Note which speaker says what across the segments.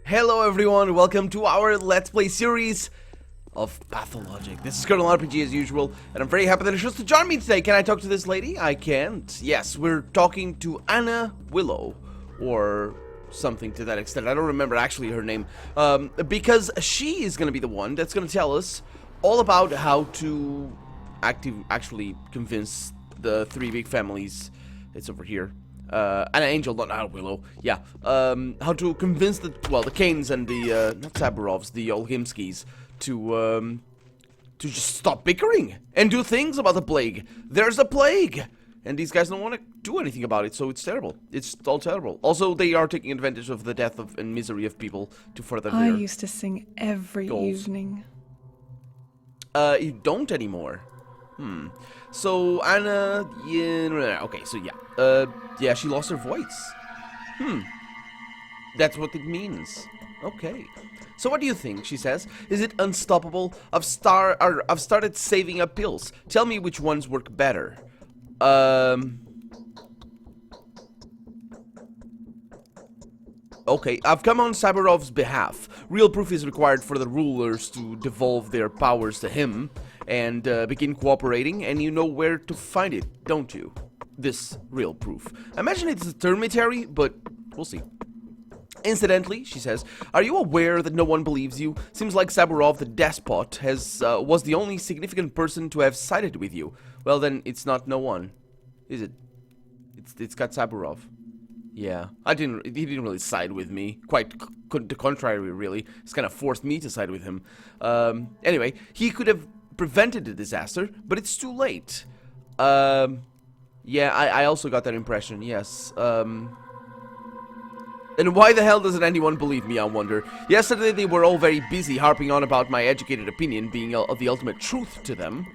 Speaker 1: Hello everyone, welcome to our Let's Play series of Pathologic. This is Colonel RPG as usual, and I'm very happy that it's just to join me today. Can I talk to this lady? I can't. Yes, we're talking to Anna Willow, or something to that extent. I don't remember actually her name, because she is going to be the one that's going to tell us all about how to actually convince the three big families. It's over here. An angel, not Willow. Yeah. How to convince the Kanes and the not Saburovs, the Olgimskis, to just stop bickering and do things about the plague. There's a plague, and these guys don't want to do anything about it, so it's terrible. It's all terrible. Also, they are taking advantage of the death and misery of people to further
Speaker 2: I
Speaker 1: their
Speaker 2: used to sing every
Speaker 1: goals.
Speaker 2: evening.
Speaker 1: You don't anymore. So Anna, yeah, okay, so yeah, she lost her voice. That's what it means. Okay. So what do you think? She says. Is it unstoppable? I've started saving up pills. Tell me which ones work better. Okay, I've come on Saburov's behalf. Real proof is required for the rulers to devolve their powers to him and begin cooperating, and you know where to find it, don't you? This real proof. I imagine it's a termitary, but we'll see. Incidentally, she says, are you aware that no one believes you? Seems like Saburov the despot was the only significant person to have sided with you. Well then, it's not no one, is it? It's got Saburov. Yeah, he didn't really side with me. Quite the contrary, really. It's kind of forced me to side with him. Anyway, he could have prevented the disaster, but it's too late. Yeah, I also got that impression, yes. And why the hell doesn't anyone believe me, I wonder? Yesterday they were all very busy harping on about my educated opinion being the ultimate truth to them.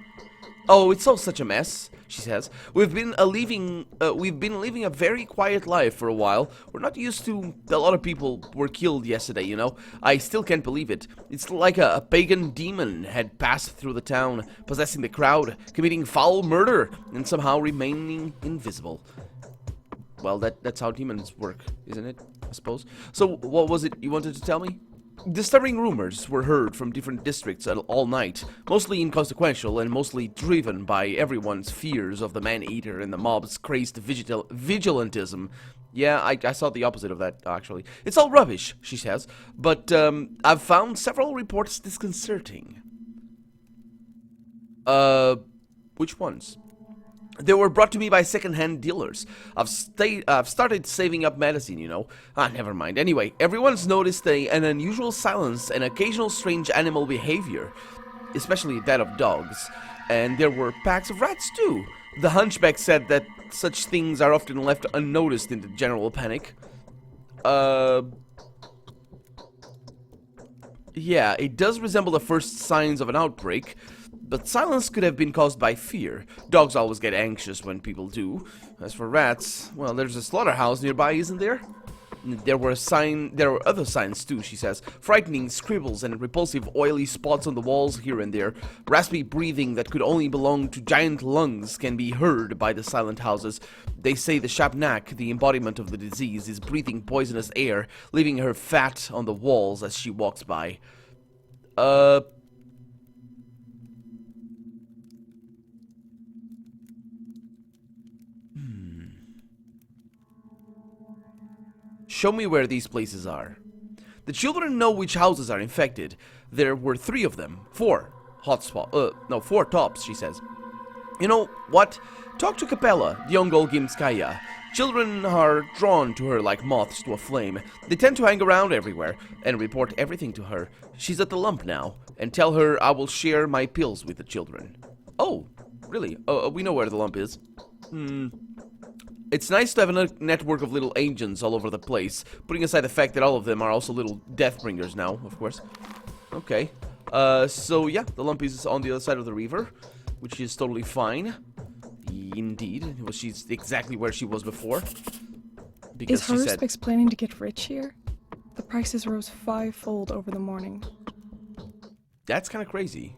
Speaker 1: Oh, it's all such a mess, she says. We've been living a very quiet life for a while. We're not used to a lot of people were killed yesterday, you know. I still can't believe it. It's like a pagan demon had passed through the town, possessing the crowd, committing foul murder, and somehow remaining invisible. Well, that's how demons work, isn't it? I suppose. So, what was it you wanted to tell me? Disturbing rumors were heard from different districts all night, mostly inconsequential and mostly driven by everyone's fears of the man-eater and the mob's crazed vigilantism. Yeah, I saw the opposite of that, actually. It's all rubbish, she says, but I've found several reports disconcerting. Which ones? They were brought to me by second-hand dealers. I've started saving up medicine, you know. Never mind. Anyway, everyone's noticed an unusual silence and occasional strange animal behavior, especially that of dogs. And there were packs of rats, too. The hunchback said that such things are often left unnoticed in the general panic. Yeah, it does resemble the first signs of an outbreak. But silence could have been caused by fear. Dogs always get anxious when people do. As for rats, well, there's a slaughterhouse nearby, isn't there? There were other signs too, she says. Frightening scribbles and repulsive oily spots on the walls here and there. Raspy breathing that could only belong to giant lungs can be heard by the silent houses. They say the Shapnak, the embodiment of the disease, is breathing poisonous air, leaving her fat on the walls as she walks by. Show me where these places are. The children know which houses are infected. There were 3 of them. 4 tops, she says. You know what? Talk to Capella, the young Olgimskaya. Children are drawn to her like moths to a flame. They tend to hang around everywhere and report everything to her. She's at the lump now, and tell her I will share my pills with the children. Oh, really? We know where the lump is. It's nice to have a network of little agents all over the place, putting aside the fact that all of them are also little deathbringers now, of course. Okay. So yeah, the lump is on the other side of the river, which is totally fine. Indeed. Well, she's exactly where she was before. Because
Speaker 2: Is
Speaker 1: she said...
Speaker 2: Horospex planning to get rich here? The prices rose 5-fold over the morning.
Speaker 1: That's kind of crazy.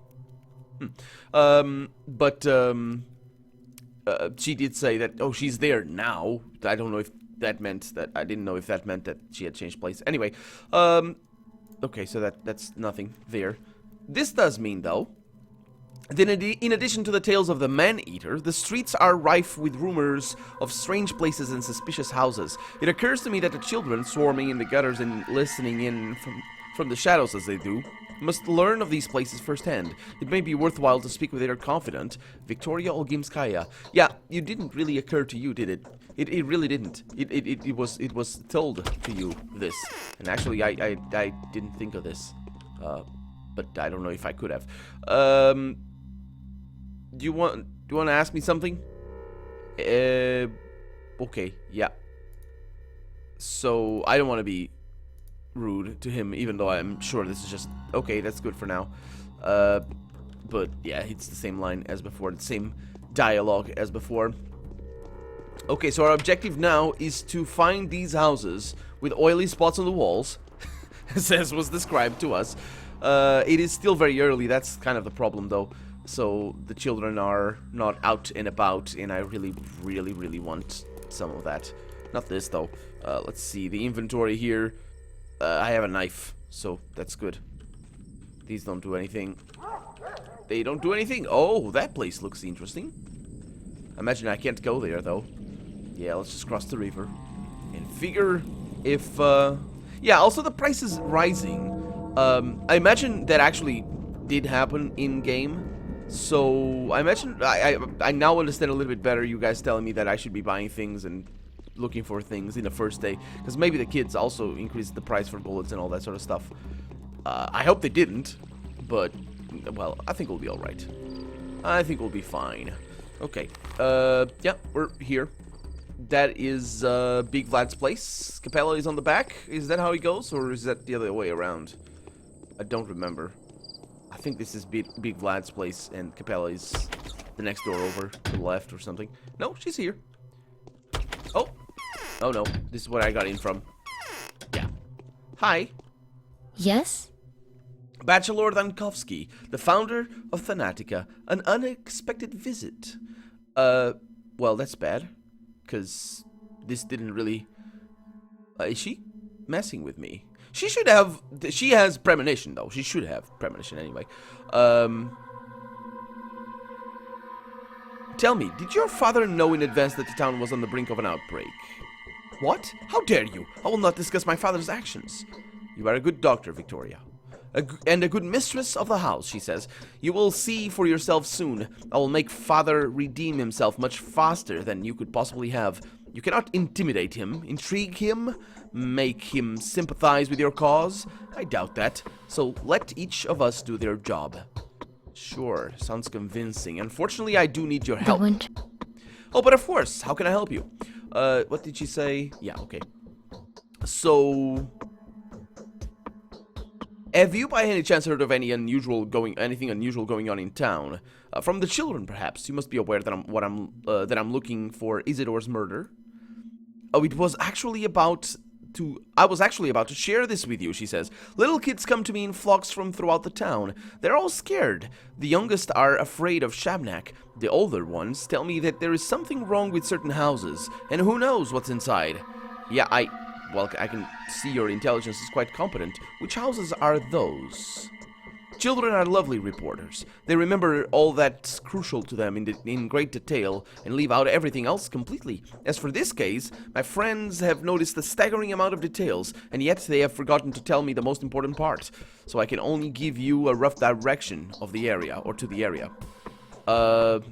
Speaker 1: She did say that, oh, she's there now. I don't know if that meant that, I didn't know if that meant that she had changed place. Anyway, Okay, so that's nothing there. This does mean, though, then in addition to the tales of the man-eater, the streets are rife with rumors of strange places and suspicious houses. It occurs to me that the children, swarming in the gutters and listening in from the shadows as they do, must learn of these places firsthand. It may be worthwhile to speak with their confidant, Victoria Olgimskaya. Yeah, it didn't really occur to you, did it? It really didn't. It was told to you, this. And actually, I didn't think of this. But I don't know if I could have. Do you want to ask me something? Okay, yeah. So I don't want to be rude to him, even though I'm sure this is just okay. That's good for now. But yeah, it's the same line as before, the same dialogue as before. Okay, so our objective now is to find these houses with oily spots on the walls, as was described to us. It is still very early. That's kind of the problem, though. So the children are not out and about, and I really, really, really want some of that. Not this, though. Let's see. The inventory here. I have a knife, so that's good. These don't do anything. They don't do anything. Oh, that place looks interesting. I imagine I can't go there, though. Yeah, let's just cross the river and figure if... Yeah, also the price is rising. I imagine that actually did happen in-game. So, I imagine, I now understand a little bit better you guys telling me that I should be buying things and looking for things in the first day. Because maybe the kids also increased the price for bullets and all that sort of stuff. I hope they didn't. But, well, I think we'll be alright. I think we'll be fine. Okay. Yeah, we're here. That is, Big Vlad's place. Capella is on the back. Is that how he goes? Or is that the other way around? I don't remember. I think this is Big Vlad's place, and Capella is the next door over to the left or something. No, she's here. Oh. Oh, no. This is where I got in from. Yeah. Hi.
Speaker 3: Yes?
Speaker 1: Bachelor Dankovsky, the founder of Thanatica. An unexpected visit. Well, that's bad. Because this didn't really... is she messing with me? She should have... She has premonition, though. She should have premonition, anyway. Tell me, did your father know in advance that the town was on the brink of an outbreak? What? How dare you? I will not discuss my father's actions. You are a good doctor, Victoria. And a good mistress of the house, she says. You will see for yourself soon. I will make father redeem himself much faster than you could possibly have. You cannot intimidate him, intrigue him, make him sympathize with your cause. I doubt that. So let each of us do their job. Sure, sounds convincing. Unfortunately, I do need your help. Oh, but of course. How can I help you? What did she say? Yeah, okay. So... have you by any chance heard of anything unusual going on in town? From the children, perhaps. You must be aware that I'm looking for Isidore's murder. Oh, I was actually about to share this with you, she says. Little kids come to me in flocks from throughout the town. They're all scared. The youngest are afraid of Shabnak. The older ones tell me that there is something wrong with certain houses, and who knows what's inside. Yeah, well, I can see your intelligence is quite competent. Which houses are those? Children are lovely reporters. They remember all that's crucial to them in great detail and leave out everything else completely. As for this case, my friends have noticed a staggering amount of details, and yet they have forgotten to tell me the most important part. So I can only give you a rough direction of the area, or to the area. Well,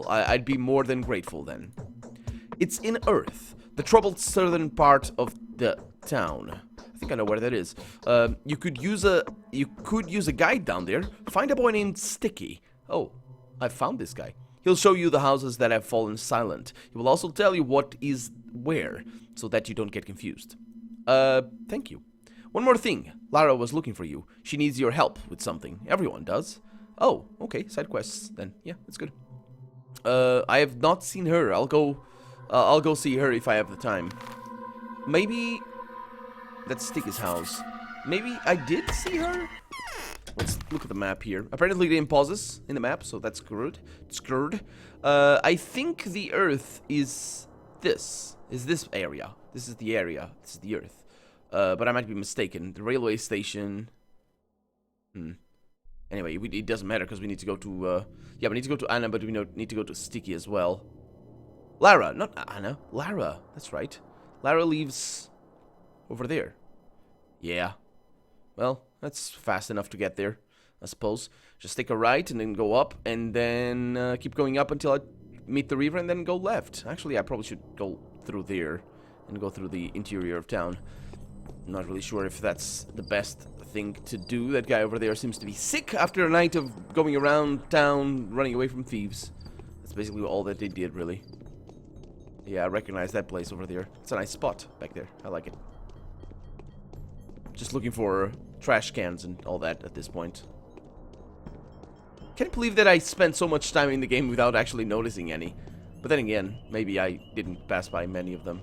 Speaker 1: I'd be more than grateful then. It's in Earth, the troubled southern part of the town. I think I know where that is. You could use a guide down there. Find a boy named Sticky. Oh, I found this guy. He'll show you the houses that have fallen silent. He will also tell you what is where, so that you don't get confused. Thank you. One more thing. Lara was looking for you. She needs your help with something. Everyone does. Oh, okay. Side quests then. Yeah, that's good. I have not seen her. I'll go see her if I have the time. Maybe that's Sticky's house. Maybe I did see her? Let's look at the map here. Apparently they didn't pause us in the map, so that's good. It's good. I think the Earth is this. Is this area. This is the area. This is the Earth. But I might be mistaken. The railway station... Anyway, it doesn't matter because we need to go to... yeah, we need to go to Anna, but we need to go to Sticky as well. Lara, not Anna. Lara, that's right. Lara lives over there. Yeah. Well, that's fast enough to get there, I suppose. Just take a right and then go up, and then keep going up until I meet the river, and then go left. Actually, I probably should go through there and go through the interior of town. I'm not really sure if that's the best thing to do. That guy over there seems to be sick after a night of going around town, running away from thieves. That's basically all that they did, really. Yeah, I recognize that place over there. It's a nice spot back there. I like it. Just looking for trash cans and all that at this point. Can't believe that I spent so much time in the game without actually noticing any. But then again, maybe I didn't pass by many of them.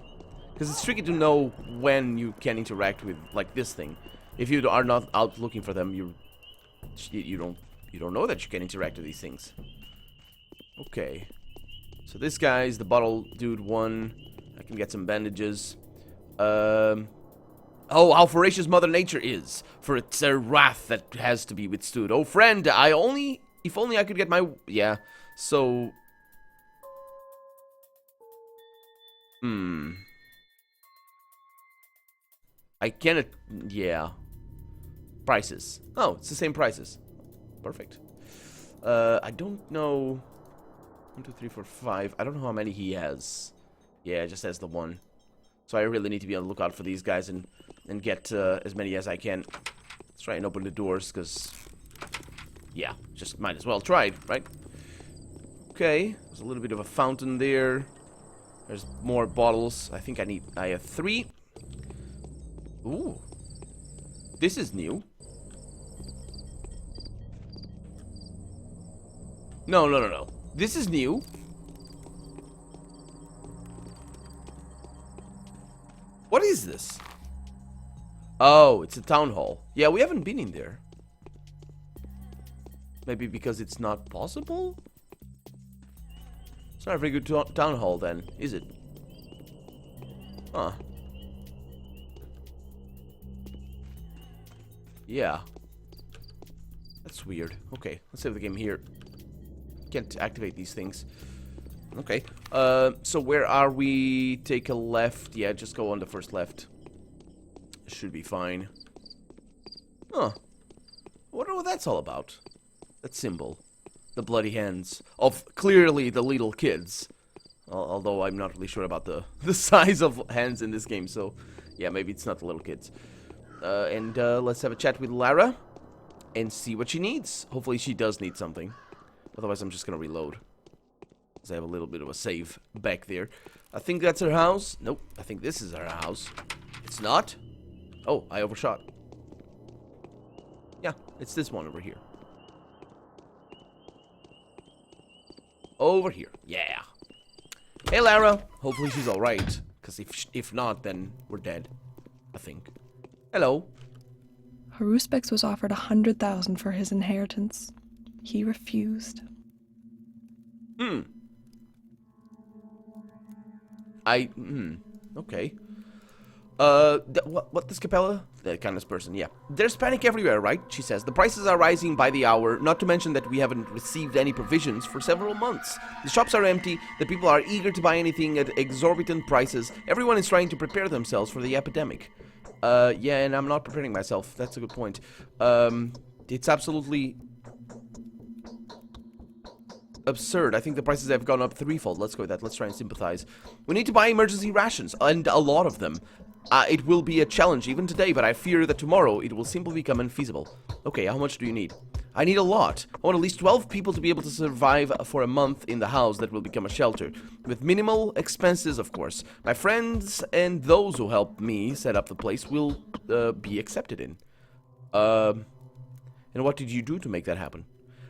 Speaker 1: Because it's tricky to know when you can interact with, like, this thing. If you are not out looking for them, you don't know that you can interact with these things. Okay. So this guy's the bottle dude one. I can get some bandages. Oh, how voracious Mother Nature is, for it's a wrath that has to be withstood. Oh, friend, if only I could get my... Yeah, so... I cannot... Yeah. Prices. Oh, it's the same prices. Perfect. I don't know... 1, 2, 3, 4, 5. I don't know how many he has. Yeah, it just has the one. So I really need to be on the lookout for these guys and get as many as I can. Let's try and open the doors, because... Yeah, just might as well try it, right? Okay, there's a little bit of a fountain there. There's more bottles. I think I have 3. Ooh. This is new. No. This is new. What is this? Oh, it's a town hall. Yeah, we haven't been in there. Maybe because it's not possible? It's not a very good town hall then, is it? Huh. Yeah. That's weird. Okay, let's save the game here. Can't activate these things. Okay. So where are we? Take a left. Yeah, just go on the first left. Should be fine. Huh. I wonder what that's all about. That symbol. The bloody hands. Of clearly the little kids. Although I'm not really sure about the size of hands in this game. So, yeah, maybe it's not the little kids. And let's have a chat with Lara. And see what she needs. Hopefully she does need something. Otherwise I'm just gonna reload. Because I have a little bit of a save back there. I think that's her house. Nope, I think this is her house. It's not? Oh, I overshot. Yeah, it's this one over here. Over here. Yeah. Hey, Lara. Hopefully she's alright. Because if not, then we're dead. I think. Hello.
Speaker 2: Haruspex was offered 100,000 for his inheritance. He refused.
Speaker 1: Okay. What does Capella? That kind of person, yeah. There's panic everywhere, right? She says. The prices are rising by the hour, not to mention that we haven't received any provisions for several months. The shops are empty, the people are eager to buy anything at exorbitant prices. Everyone is trying to prepare themselves for the epidemic. Yeah, and I'm not preparing myself. That's a good point. It's absolutely absurd. I think the prices have gone up threefold. Let's go with that. Let's try and sympathize. We need to buy emergency rations, and a lot of them. It will be a challenge even today, but I fear that tomorrow it will simply become unfeasible. Okay, how much do you need? I need a lot. I want at least 12 people to be able to survive for a month in the house that will become a shelter. With minimal expenses, of course. My friends and those who help me set up the place will be accepted in. And what did you do to make that happen?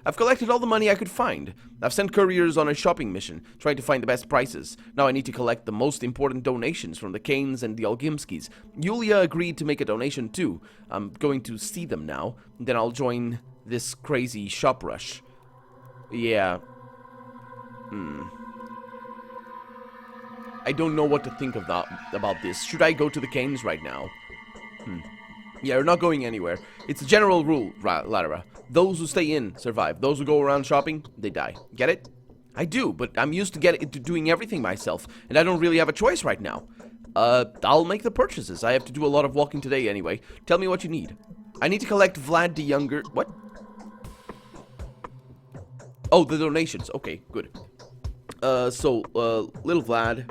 Speaker 1: I've collected all the money I could find. I've sent couriers on a shopping mission, trying to find the best prices. Now I need to collect the most important donations from the Kanes and the Olgimskis. Yulia agreed to make a donation too. I'm going to see them now, then I'll join this crazy shop rush. Yeah. I don't know what to think of about this. Should I go to the Kanes right now? Yeah, you're not going anywhere. It's a general rule, Lara. Those who stay in survive. Those who go around shopping, they die. Get it? I do, but I'm used to doing everything myself, and I don't really have a choice right now. I'll make the purchases. I have to do a lot of walking today anyway. Tell me what you need. I need to collect Vlad the Younger. What? Oh, the donations. Okay, good. Little Vlad.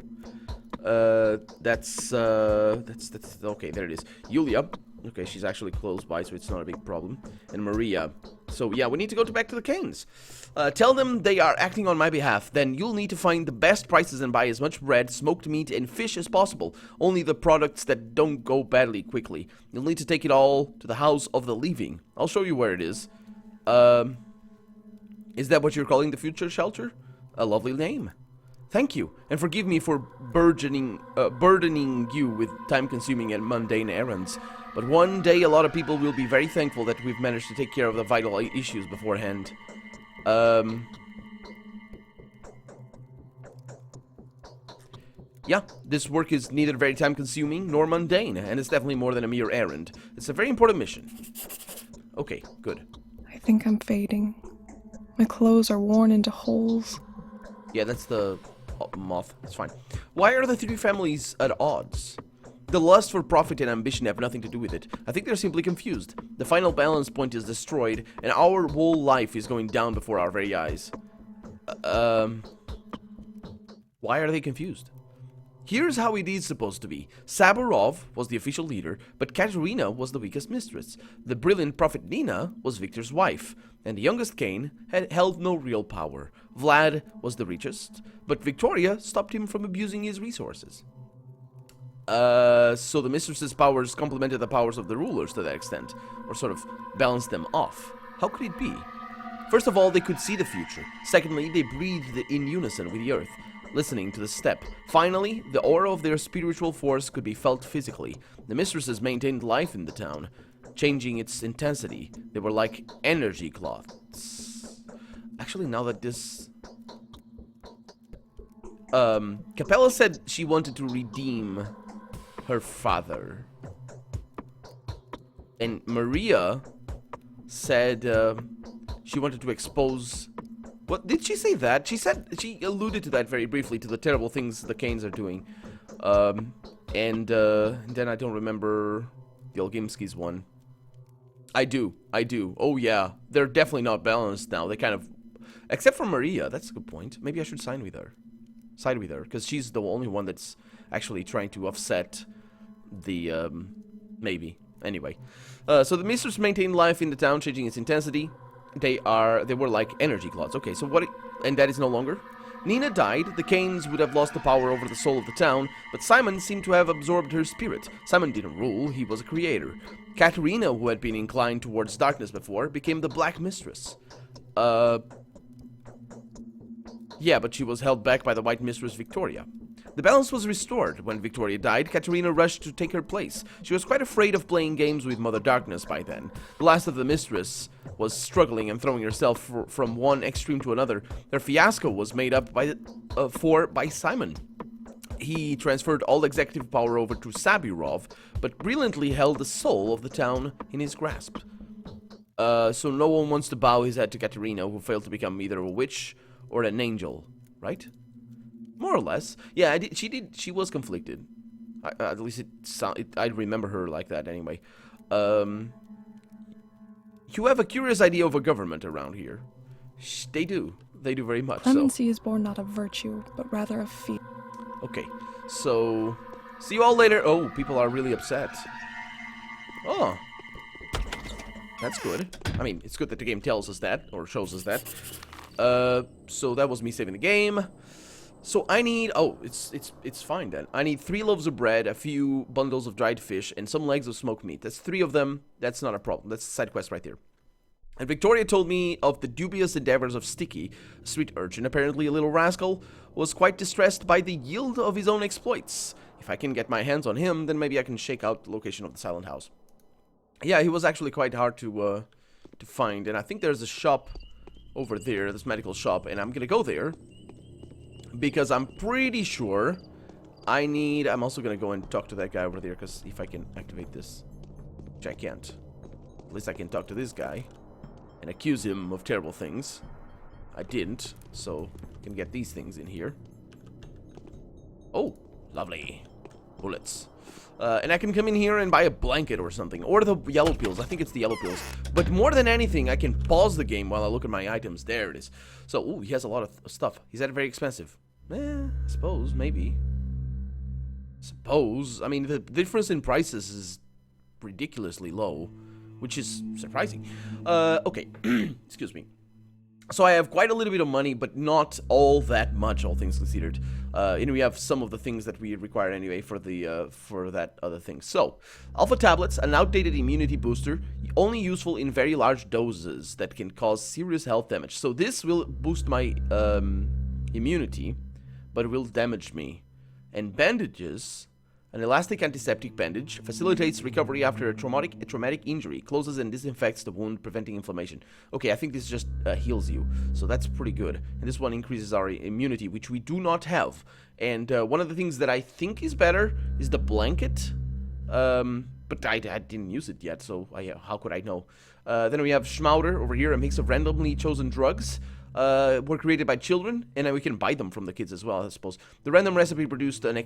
Speaker 1: That's okay, there it is. Yulia. Okay, she's actually close by, so it's not a big problem. And Maria. So, yeah, we need to go back to the Canes. Tell them they are acting on my behalf. Then you'll need to find the best prices and buy as much bread, smoked meat, and fish as possible. Only the products that don't go badly quickly. You'll need to take it all to the House of the Leaving. I'll show you where it is. Is that what you're calling the future shelter? A lovely name. Thank you, and forgive me for burdening you with time-consuming and mundane errands. But one day a lot of people will be very thankful that we've managed to take care of the vital issues beforehand. Yeah, this work is neither very time-consuming nor mundane, and it's definitely more than a mere errand. It's a very important mission. Okay, good.
Speaker 2: I think I'm fading. My clothes are worn into holes.
Speaker 1: Yeah, that's the moth. It's fine. Why are the three families at odds? The lust for profit and ambition have nothing to do with it. I think they're simply confused. The final balance point is destroyed, and our whole life is going down before our very eyes. Why are they confused? Here's how it is supposed to be. Saburov was the official leader, but Katerina was the weakest mistress. The brilliant prophet Nina was Victor's wife, and the youngest Cain had held no real power. Vlad was the richest, but Victoria stopped him from abusing his resources. So the mistress's powers complemented the powers of the rulers to that extent, or sort of balanced them off. How could it be? First of all, they could see the future. Secondly, they breathed in unison with the earth, listening to the steppe. Finally, the aura of their spiritual force could be felt physically. The mistresses maintained life in the town, changing its intensity. They were like energy cloths. Actually, now that this... Capella said she wanted to redeem her father. And Maria said she wanted to expose... What did she say that? She said she alluded to that very briefly, to the terrible things the Canes are doing. And then I don't remember the Olgimski's one. I do. Oh yeah, they're definitely not balanced now. They kind of, except for Maria. That's a good point. Maybe I should side with her, because she's the only one that's actually trying to offset the maybe. Anyway, so the mistress maintained life in the town, changing its intensity. They were like energy clots. Okay, so what? And that is no longer? Nina died. The Canes would have lost the power over the soul of the town, but Simon seemed to have absorbed her spirit. Simon didn't rule, he was a creator. Katerina, who had been inclined towards darkness before, became the Black Mistress. Yeah, but she was held back by the White Mistress Victoria. The balance was restored. When Victoria died, Katerina rushed to take her place. She was quite afraid of playing games with Mother Darkness by then. The last of the mistress was struggling and throwing herself from one extreme to another. Their fiasco was made up by Simon. He transferred all executive power over to Sabirov, but brilliantly held the soul of the town in his grasp. So no one wants to bow his head to Katerina, who failed to become either a witch or an angel, right? More or less. Yeah, she was conflicted. At least I remember her like that anyway. You have a curious idea of a government around here. They do. They do very much
Speaker 2: Clemency is born not of virtue, but rather of fear.
Speaker 1: Okay, so... see you all later. Oh, people are really upset. Oh. That's good. I mean, it's good that the game tells us that, or shows us that. So that was me saving the game. So I need, oh, it's fine then. I need 3 loaves of bread, a few bundles of dried fish, and some legs of smoked meat. That's 3 of them. That's not a problem. That's a side quest right there. And Victoria told me of the dubious endeavors of Sticky, a street urchin, apparently a little rascal, was quite distressed by the yield of his own exploits. If I can get my hands on him, then maybe I can shake out the location of the Silent House. Yeah, he was actually quite hard to find, and I think there's a shop over there, this medical shop, and I'm gonna go there. Because I'm pretty sure I'm also going to go and talk to that guy over there, because if I can activate this. Which I can't. At least I can talk to this guy and accuse him of terrible things. I didn't, so I can get these things in here. Oh, lovely. Bullets. And I can come in here and buy a blanket or something. Or the yellow pills. I think it's the yellow pills. But more than anything, I can pause the game while I look at my items. There it is. So, ooh, he has a lot of stuff. Is that very expensive? I suppose, maybe. Suppose. I mean, the difference in prices is ridiculously low, which is surprising. Okay. Excuse me. So I have quite a little bit of money, but not all that much, all things considered. And we have some of the things that we require anyway for the for that other thing. So, alpha tablets, an outdated immunity booster, only useful in very large doses that can cause serious health damage. So this will boost my immunity, but it will damage me. And bandages. An elastic antiseptic bandage facilitates recovery after a traumatic injury, closes and disinfects the wound, preventing inflammation. Okay, I think this just heals you, so that's pretty good. And this one increases our immunity, which we do not have. And one of the things that I think is better is the blanket, but I didn't use it yet, so how could I know? Then we have Schmauder over here, a mix of randomly chosen drugs. Were created by children, and we can buy them from the kids as well, I suppose. The random recipe produced an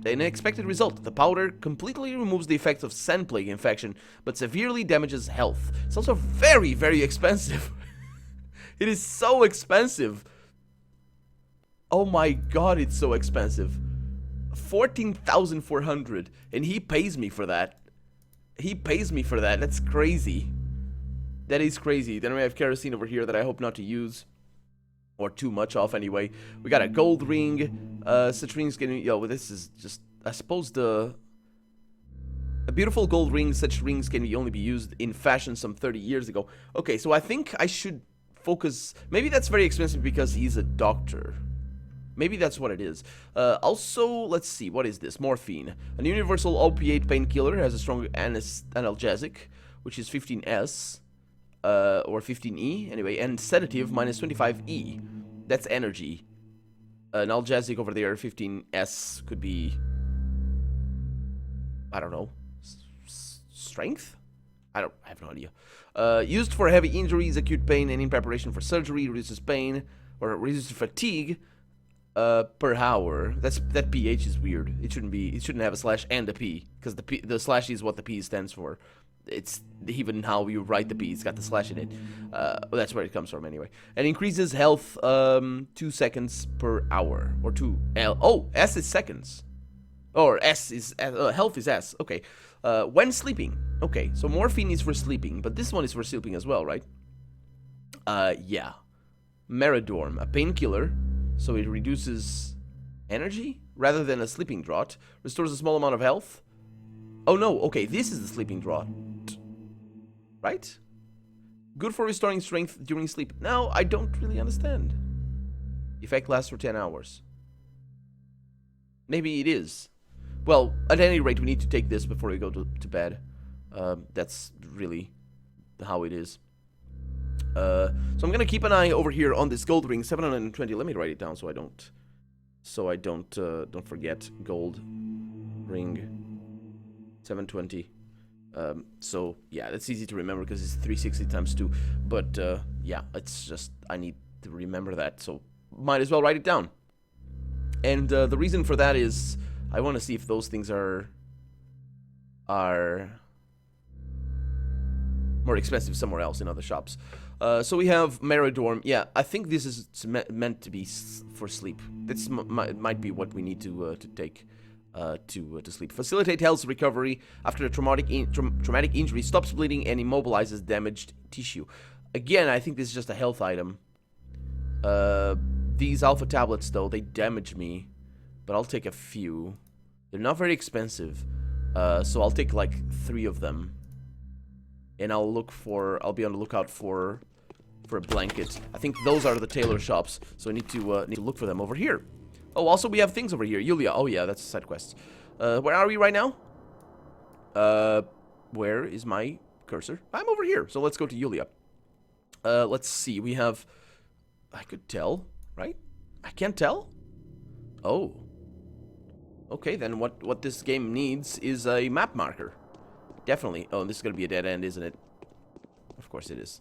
Speaker 1: unexpected result. The powder completely removes the effects of sand plague infection, but severely damages health. It's also very, very expensive. It is so expensive. Oh my god, it's so expensive. 14,400, and he pays me for that. He pays me for that. That's crazy. That is crazy. Then we have kerosene over here that I hope not to use. Or too much off anyway. We got a gold ring. Such rings can... Yo, this is just... I suppose a beautiful gold ring, such rings can only be used in fashion some 30 years ago. Okay, so I think I should focus... Maybe that's very expensive because he's a doctor. Maybe that's what it is. Also, let's see. What is this? Morphine. An universal opiate painkiller has a strong analgesic, which is 15S. Or 15E, anyway, and sedative minus 25E. That's energy. Analgesic over there, 15S could be, I don't know, strength? I have no idea. Used for heavy injuries, acute pain, and in preparation for surgery, reduces pain, or reduces fatigue, per hour. That PH is weird. It shouldn't have a slash and a P, because the slash is what the P stands for. It's even how you write the P, it's got the slash in it. Well, that's where it comes from anyway. And increases health 2 seconds per hour. Or 2 L. Oh, S is seconds. Or S is health is S. Okay. When sleeping. Okay, so morphine is for sleeping, but this one is for sleeping as well, right? Yeah. Meridorm, a painkiller, so it reduces energy rather than a sleeping draught. Restores a small amount of health. Oh no, okay, this is the sleeping draught. Right? Good for restoring strength during sleep. Now, I don't really understand. Effect lasts for 10 hours. Maybe it is. Well, at any rate, we need to take this before we go to bed. That's really how it is. So I'm gonna keep an eye over here on this gold ring, 720. Let me write it down so I don't forget. Gold ring. 720. So yeah, that's easy to remember because it's 360 times 2. But yeah, it's just I need to remember that, so might as well write it down. And the reason for that is I want to see if those things are more expensive somewhere else in other shops. So we have Meridorm. Yeah, I think this is meant to be for sleep. This might be what we need to take. To sleep. Facilitate health recovery after a traumatic injury, stops bleeding, and immobilizes damaged tissue. Again, I think this is just a health item. These alpha tablets, though, they damage me, but I'll take a few. They're not very expensive, so I'll take like 3 of them, and I'll be on the lookout for a blanket. I think those are the tailor shops, so I need to look for them over here. Oh, also we have things over here. Yulia. Oh yeah, that's a side quest. Where are we right now? Where is my cursor? I'm over here. So let's go to Yulia. Let's see. We have... I could tell, right? I can't tell? Oh. Okay, then what this game needs is a map marker. Definitely. Oh, this is gonna be a dead end, isn't it? Of course it is.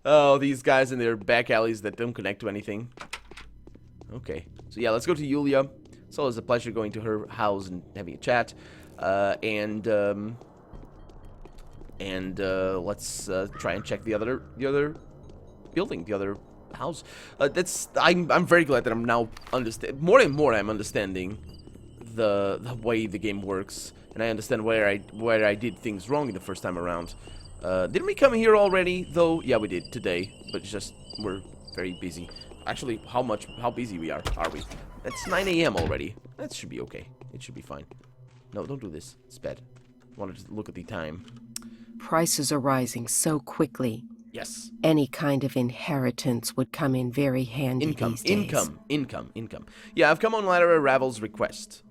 Speaker 1: Oh, these guys in their back alleys that don't connect to anything. Okay. So yeah, let's go to Yulia. It's always a pleasure going to her house and having a chat. Let's try and check the other building, the other house. I'm very glad that I'm now more and more I'm understanding the way the game works, and I understand where I did things wrong the first time around. Didn't we come here already though? Yeah, we did today, but it's just we're very busy. Actually, how busy we are we? It's 9 a.m. already. That should be okay. It should be fine. No, don't do this. It's bad. I wanted to look at the time.
Speaker 3: Prices are rising so quickly.
Speaker 1: Yes.
Speaker 3: Any kind of inheritance would come in very handy these days.
Speaker 1: Income. Yeah, I've come on Lara Ravel's request.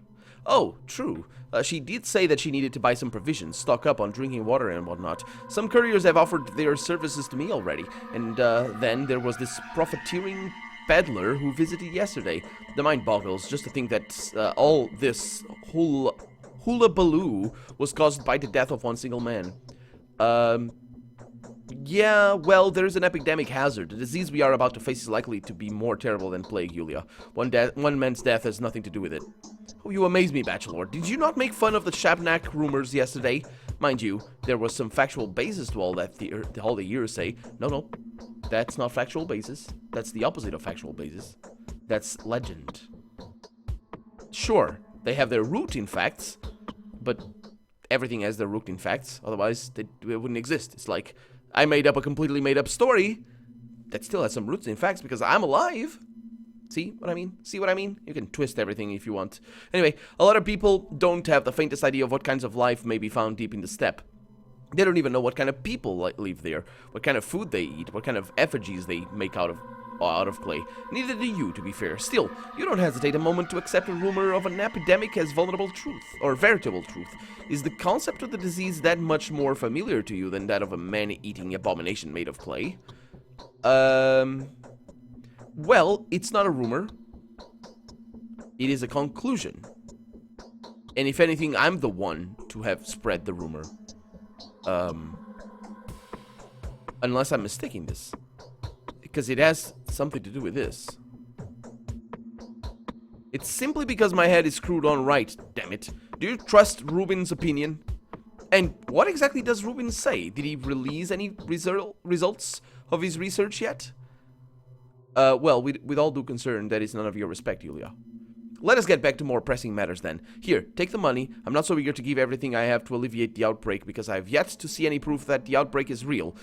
Speaker 1: Oh, true. She did say that she needed to buy some provisions, stock up on drinking water and whatnot. Some couriers have offered their services to me already. And then there was this profiteering peddler who visited yesterday. The mind boggles just to think that all this hula-baloo was caused by the death of one single man. Yeah, well, there's an epidemic hazard. The disease we are about to face is likely to be more terrible than plague, Yulia. One man's death has nothing to do with it. Oh, you amaze me, Bachelor. Did you not make fun of the Shabnak rumors yesterday? Mind you, there was some factual basis to all that all the hearsay. No, that's not factual basis. That's the opposite of factual basis. That's legend. Sure, they have their root in facts, but everything has their root in facts. Otherwise, it wouldn't exist. It's like I made up a completely made-up story that still has some roots in facts because I'm alive. See what I mean? See what I mean? You can twist everything if you want. Anyway, a lot of people don't have the faintest idea of what kinds of life may be found deep in the steppe. They don't even know what kind of people live there, what kind of food they eat, what kind of effigies they make out of clay. Neither do you, to be fair. Still, you don't hesitate a moment to accept a rumor of an epidemic as vulnerable truth, or veritable truth. Is the concept of the disease that much more familiar to you than that of a man-eating abomination made of clay? Well, it's not a rumor. It is a conclusion. And if anything, I'm the one to have spread the rumor. Unless I'm mistaking this. Because it has something to do with this. It's simply because my head is screwed on right, damn it. Do you trust Rubin's opinion? And what exactly does Rubin say? Did he release any results of his research yet? Well, with all due concern, that is none of your respect, Yulia. Let us get back to more pressing matters then. Here, take the money. I'm not so eager to give everything I have to alleviate the outbreak because I have yet to see any proof that the outbreak is real.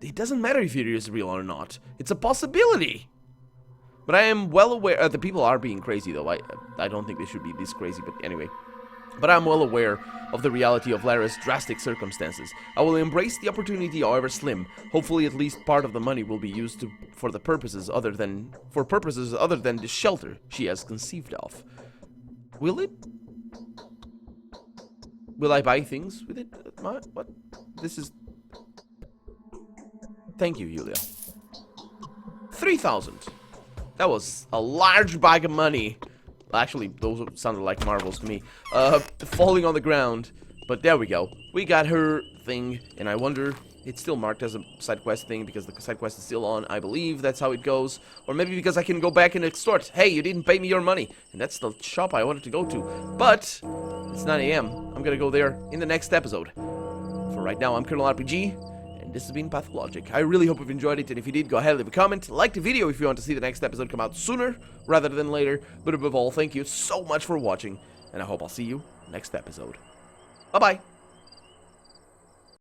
Speaker 1: It doesn't matter if it is real or not. It's a possibility. But I am well aware... the people are being crazy, though. I don't think they should be this crazy, but anyway. But I'm well aware of the reality of Lara's drastic circumstances. I will embrace the opportunity, however slim. Hopefully, at least part of the money will be used for purposes other than the shelter she has conceived of. Will it? Will I buy things with it? What? This is... Thank you, Yulia. 3,000. That was a large bag of money. Actually, those sounded like marbles to me. Falling on the ground. But there we go. We got her thing, and I wonder... It's still marked as a side quest thing because the side quest is still on. I believe that's how it goes. Or maybe because I can go back and extort. Hey, you didn't pay me your money. And that's the shop I wanted to go to. But it's 9 a.m. I'm gonna go there in the next episode. For right now, I'm Colonel RPG. And this has been Pathologic. I really hope you've enjoyed it, and if you did, go ahead and leave a comment. Like the video if you want to see the next episode come out sooner rather than later. But above all, thank you so much for watching, and I hope I'll see you next episode. Bye-bye.